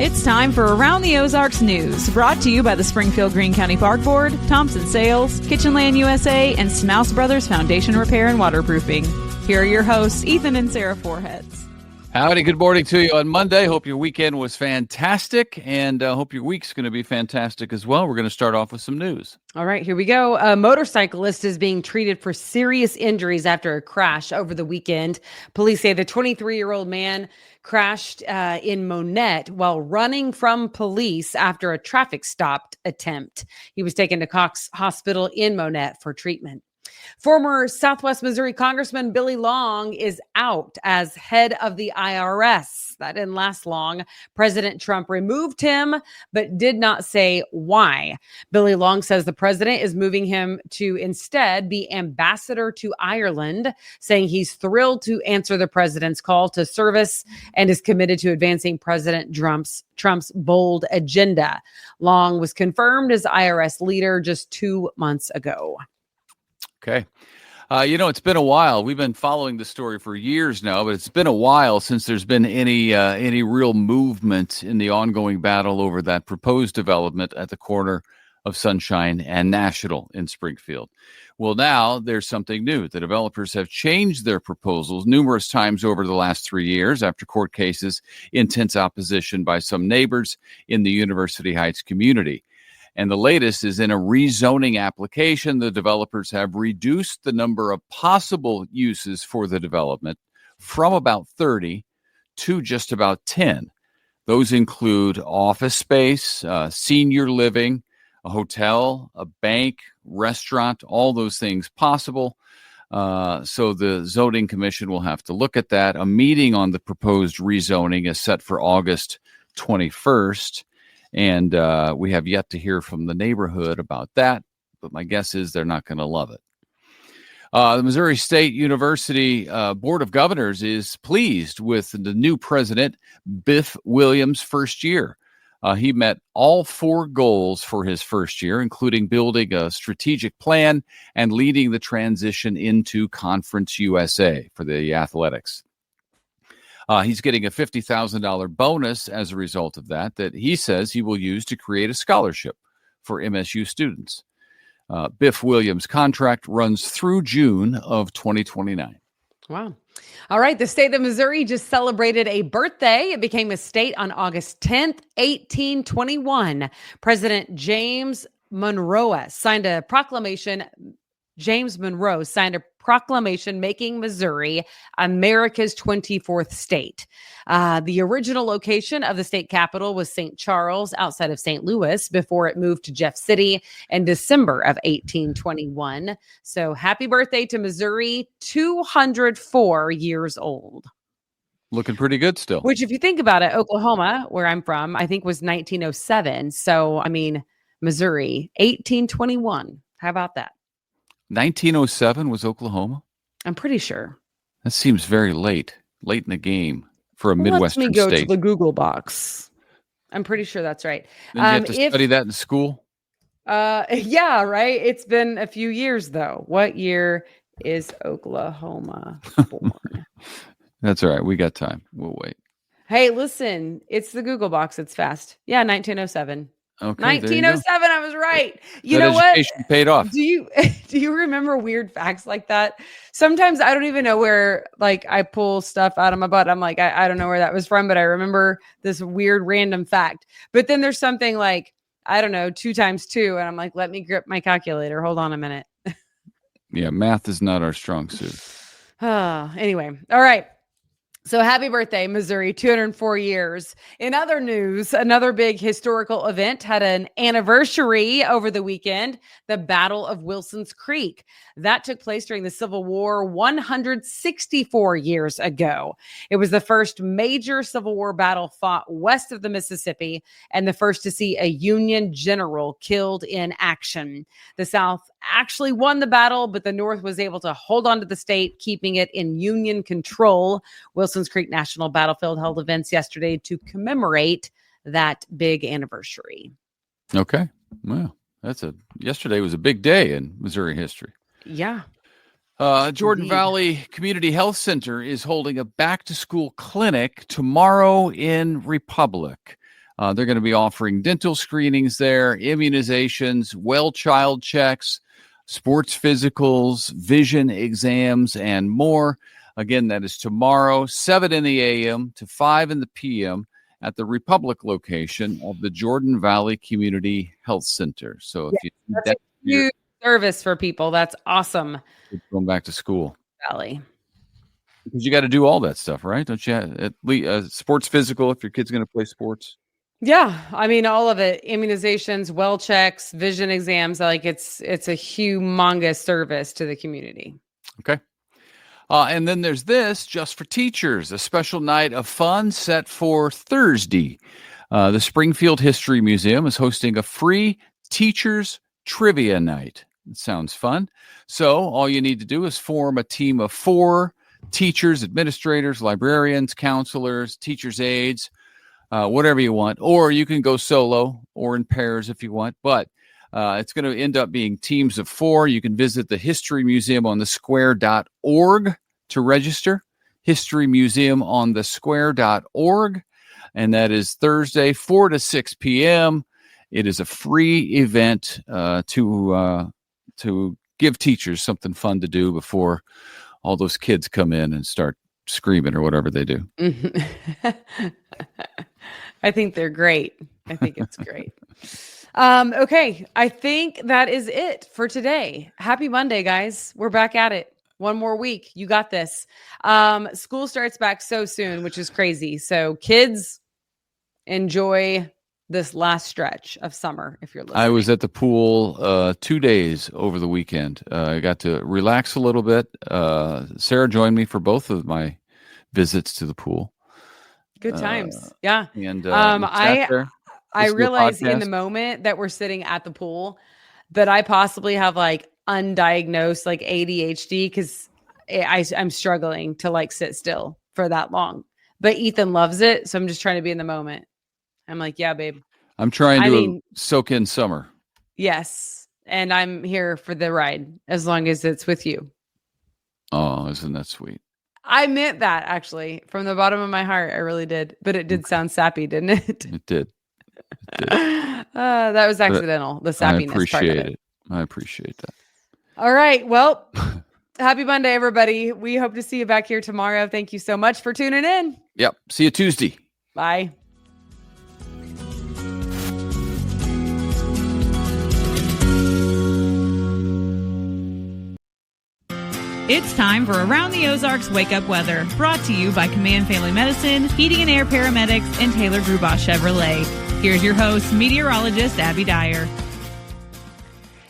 It's time for Around the Ozarks News, brought to you by the Springfield Greene County Park Board, Thompson Sales, Kitchenland USA, and Smouse Brothers Foundation Repair and Waterproofing. Here are your hosts, Ethan and Sarah Foreheads. Howdy, good morning to you on Monday. Hope your weekend was fantastic, and hope your week's going to be fantastic as well. We're going to start off with some news. All right, here we go. A motorcyclist is being treated for serious injuries after a crash over the weekend. Police say the 23-year-old man crashed in Monette while running from police after a traffic stop attempt. He was taken to Cox Hospital in Monette for treatment. Former Southwest Missouri Congressman Billy Long is out as head of the IRS. That didn't last long. President Trump removed him, but did not say why. Billy Long says the president is moving him to instead be ambassador to Ireland, saying he's thrilled to answer the president's call to service and is committed to advancing President Trump's bold agenda. Long was confirmed as IRS leader just 2 months ago. Okay. It's been a while. We've been following the story for years now, but it's been a while since there's been any real movement in the ongoing battle over that proposed development at the corner of Sunshine and National in Springfield. Well, now there's something new. The developers have changed their proposals numerous times over the last 3 years after court cases, intense opposition by some neighbors in the University Heights community. And the latest is in a rezoning application. The developers have reduced the number of possible uses for the development from about 30 to just about 10. Those include office space, senior living, a hotel, a bank, restaurant, all those things possible. So the zoning commission will have to look at that. A meeting on the proposed rezoning is set for August 21st. And we have yet to hear from the neighborhood about that, but my guess is they're not going to love it. The Missouri State University Board of Governors is pleased with the new president, Biff Williams' first year. He met all 4 goals for his first year, including building a strategic plan and leading the transition into Conference USA for the athletics. He's getting a $50,000 bonus as a result of that he says he will use to create a scholarship for MSU students. Biff Williams' contract runs through June of 2029. Wow. All right. The state of Missouri just celebrated a birthday. It became a state on August 10th, 1821. President James Monroe signed a proclamation making Missouri America's 24th state. The original location of the state capital was St. Charles outside of St. Louis before it moved to Jeff City in December of 1821. So happy birthday to Missouri, 204 years old. Looking pretty good still. Which, if you think about it, Oklahoma, where I'm from, I think was 1907. So, Missouri, 1821. How about that? 1907 was Oklahoma? I'm pretty sure. That seems very late in the game for a Midwestern state. Let me go to the Google box. I'm pretty sure that's right. Did you have to study that in school? Yeah, right. It's been a few years, though. What year is Oklahoma born? That's all right. We got time. We'll wait. Hey, listen. It's the Google box. It's fast. Yeah, 1907. Okay, 1907, I was right. You know what? Education paid off. Do you remember weird facts like that? Sometimes I don't even know where, I pull stuff out of my butt. I'm like, I don't know where that was from, but I remember this weird random fact. But then there's something like, I don't know, 2 times 2. And I'm like, let me grip my calculator. Hold on a minute. Yeah, math is not our strong suit. Anyway. All right. So happy birthday, Missouri, 204 years. In other news, another big historical event had an anniversary over the weekend, the Battle of Wilson's Creek. That took place during the Civil War 164 years ago. It was the first major Civil War battle fought west of the Mississippi and the first to see a Union general killed in action. The South actually won the battle, but the North was able to hold on to the state, keeping it in Union control. Wilson's Creek National Battlefield held events yesterday to commemorate that big anniversary. Okay. Well, yesterday was a big day in Missouri history. Yeah. Jordan Valley Community Health Center is holding a back-to-school clinic tomorrow in Republic. They're going to be offering dental screenings there, immunizations, well child checks, sports physicals, vision exams, and more. Again, that is tomorrow, 7 in the a.m. to 5 in the p.m. at the Republic location of the Jordan Valley Community Health Center. So if you need That's that, a huge service for people. That's awesome. going back to school. Valley. Because you got to do all that stuff, right? Don't you? At least sports physical if your kid's going to play sports. Yeah, I mean all of it: immunizations, well checks, vision exams. Like it's a humongous service to the community. Okay. And then there's this, just for teachers, a special night of fun set for Thursday. The Springfield History Museum is hosting a free teachers trivia night. It sounds fun. So all you need to do is form a team of 4 teachers, administrators, librarians, counselors, teachers' aides, whatever you want. Or you can go solo or in pairs if you want. But it's going to end up being teams of 4. You can visit the History Museum on the square.org to register. History Museum on the square.org. And that is Thursday, 4 to 6 p.m. It is a free event to give teachers something fun to do before all those kids come in and start screaming or whatever they do. I think they're great. I think it's great. Okay. I think that is it for today. Happy Monday, guys. We're back at it. One more week. You got this. School starts back so soon, which is crazy. So kids, enjoy this last stretch of summer if you're listening. I was at the pool 2 days over the weekend. I got to relax a little bit. Sarah joined me for both of my visits to the pool. Good times. Yeah. And I realize in the moment that we're sitting at the pool that I possibly have like undiagnosed like ADHD because I'm struggling to like sit still for that long. But Ethan loves it. So I'm just trying to be in the moment. I'm like, yeah, babe. I'm trying to soak in summer. Yes. And I'm here for the ride as long as it's with you. Oh, isn't that sweet? I meant that actually from the bottom of my heart. I really did. But it did sound sappy, didn't it? It did. That was accidental. The sappiness part of it. I appreciate that. All right. Well, happy Monday, everybody. We hope to see you back here tomorrow. Thank you so much for tuning in. Yep. See you Tuesday. Bye. It's time for Around the Ozarks Wake Up Weather, brought to you by Command Family Medicine, Heating and Air Paramedics, and Taylor Grubosh Chevrolet. Here's your host, meteorologist Abby Dyer.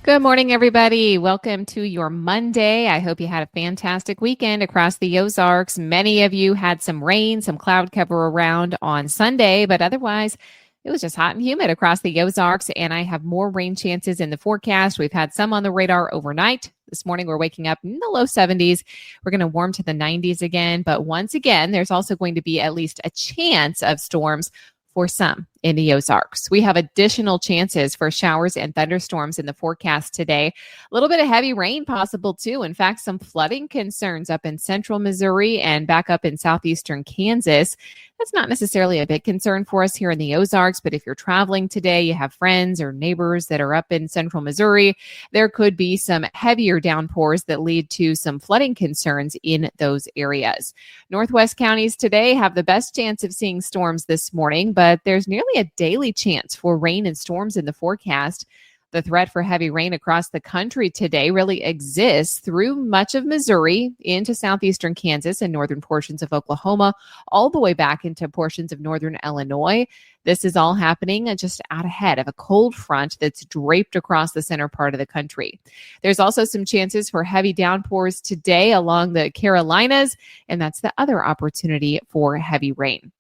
Good morning, everybody. Welcome to your Monday. I hope you had a fantastic weekend across the Ozarks. Many of you had some rain, some cloud cover around on Sunday, but otherwise, it was just hot and humid across the Ozarks, and I have more rain chances in the forecast. We've had some on the radar overnight. This morning, we're waking up in the low 70s. We're going to warm to the 90s again, but once again, there's also going to be at least a chance of storms for some in the Ozarks. We have additional chances for showers and thunderstorms in the forecast today. A little bit of heavy rain possible too. In fact, some flooding concerns up in central Missouri and back up in southeastern Kansas. That's not necessarily a big concern for us here in the Ozarks, but if you're traveling today, you have friends or neighbors that are up in central Missouri, there could be some heavier downpours that lead to some flooding concerns in those areas. Northwest counties today have the best chance of seeing storms this morning, but there's nearly a daily chance for rain and storms in the forecast. The threat for heavy rain across the country today really exists through much of Missouri into southeastern Kansas and northern portions of Oklahoma, all the way back into portions of northern Illinois. This is all happening just out ahead of a cold front that's draped across the center part of the country. There's also some chances for heavy downpours today along the Carolinas, and that's the other opportunity for heavy rain.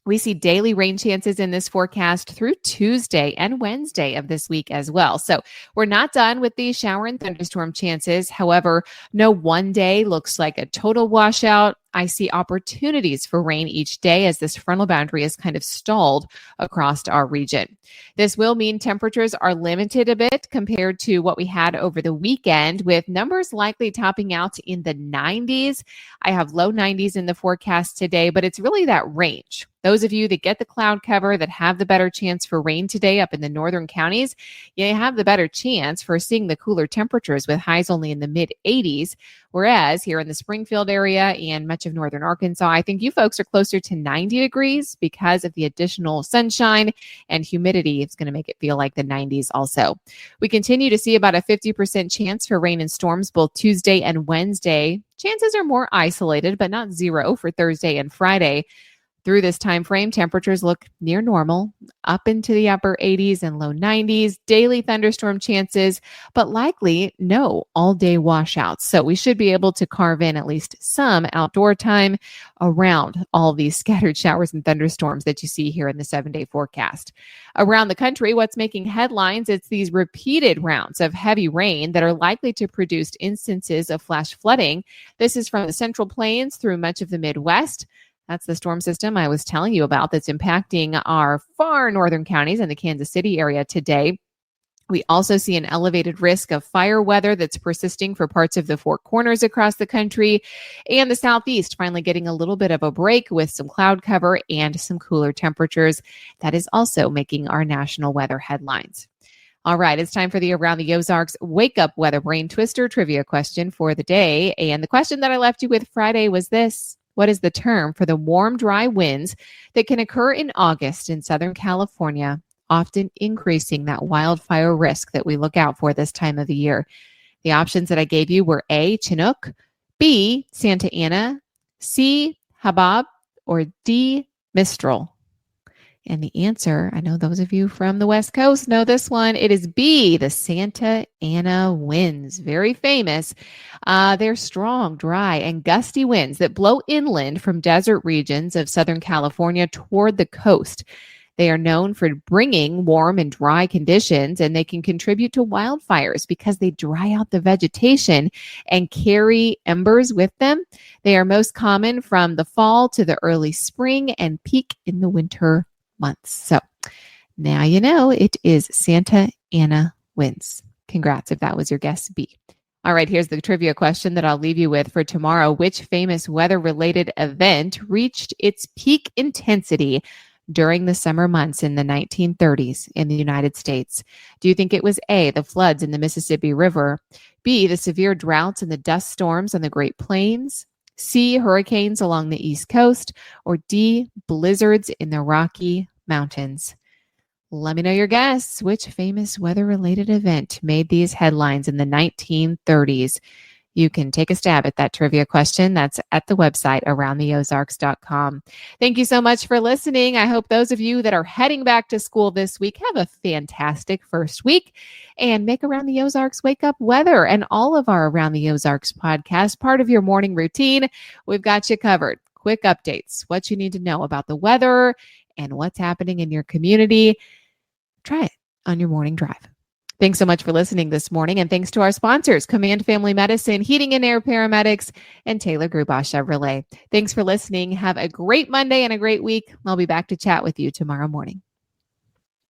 We see daily rain chances in this forecast through Tuesday and Wednesday of this week as well. So we're not done with these shower and thunderstorm chances. However, no one day looks like a total washout. I see opportunities for rain each day as this frontal boundary is kind of stalled across our region. This will mean temperatures are limited a bit compared to what we had over the weekend, with numbers likely topping out in the 90s. I have low 90s in the forecast today, but it's really that range. Those of you that get the cloud cover, that have the better chance for rain today up in the northern counties, you have the better chance for seeing the cooler temperatures with highs only in the mid 80s. Whereas here in the Springfield area and much of northern Arkansas, I think you folks are closer to 90 degrees because of the additional sunshine and humidity. It's going to make it feel like the 90s also. We continue to see about a 50% chance for rain and storms both Tuesday and Wednesday. Chances are more isolated, but not zero for Thursday and Friday. Through this time frame, temperatures look near normal, up into the upper 80s and low 90s, daily thunderstorm chances, but likely no all-day washouts. So we should be able to carve in at least some outdoor time around all these scattered showers and thunderstorms that you see here in the 7-day forecast. Around the country, what's making headlines, it's these repeated rounds of heavy rain that are likely to produce instances of flash flooding. This is from the Central Plains through much of the Midwest. That's the storm system I was telling you about that's impacting our far northern counties and the Kansas City area today. We also see an elevated risk of fire weather that's persisting for parts of the Four Corners across the country, and the southeast finally getting a little bit of a break with some cloud cover and some cooler temperatures. That is also making our national weather headlines. All right, it's time for the Around the Ozarks Wake Up Weather Brain Twister trivia question for the day. And the question that I left you with Friday was this. What is the term for the warm, dry winds that can occur in August in Southern California, often increasing that wildfire risk that we look out for this time of the year? The options that I gave you were A, Chinook, B, Santa Ana, C, Habab, or D, Mistral. And the answer, I know those of you from the West Coast know this one. It is B, the Santa Ana winds. Very famous. They're strong, dry, and gusty winds that blow inland from desert regions of Southern California toward the coast. They are known for bringing warm and dry conditions, and they can contribute to wildfires because they dry out the vegetation and carry embers with them. They are most common from the fall to the early spring and peak in the winter months. So now you know it is Santa Ana winds. Congrats if that was your guess B. All right, here's the trivia question that I'll leave you with for tomorrow. Which famous weather-related event reached its peak intensity during the summer months in the 1930s in the United States? Do you think it was A, the floods in the Mississippi River, B, the severe droughts and the dust storms on the Great Plains, C, hurricanes along the East Coast, or D, blizzards in the Rocky Mountains? Let me know your guess. Which famous weather-related event made these headlines in the 1930s? You can take a stab at that trivia question. That's at the website, aroundtheozarks.com. Thank you so much for listening. I hope those of you that are heading back to school this week have a fantastic first week and make Around the Ozarks Wake Up Weather and all of our Around the Ozarks podcasts part of your morning routine. We've got you covered. Quick updates, what you need to know about the weather and what's happening in your community. Try it on your morning drive. Thanks so much for listening this morning, and thanks to our sponsors, Command Family Medicine, Heating and Air Paramedics, and Taylor Grubaugh Chevrolet. Thanks for listening. Have a great Monday and a great week. I'll be back to chat with you tomorrow morning.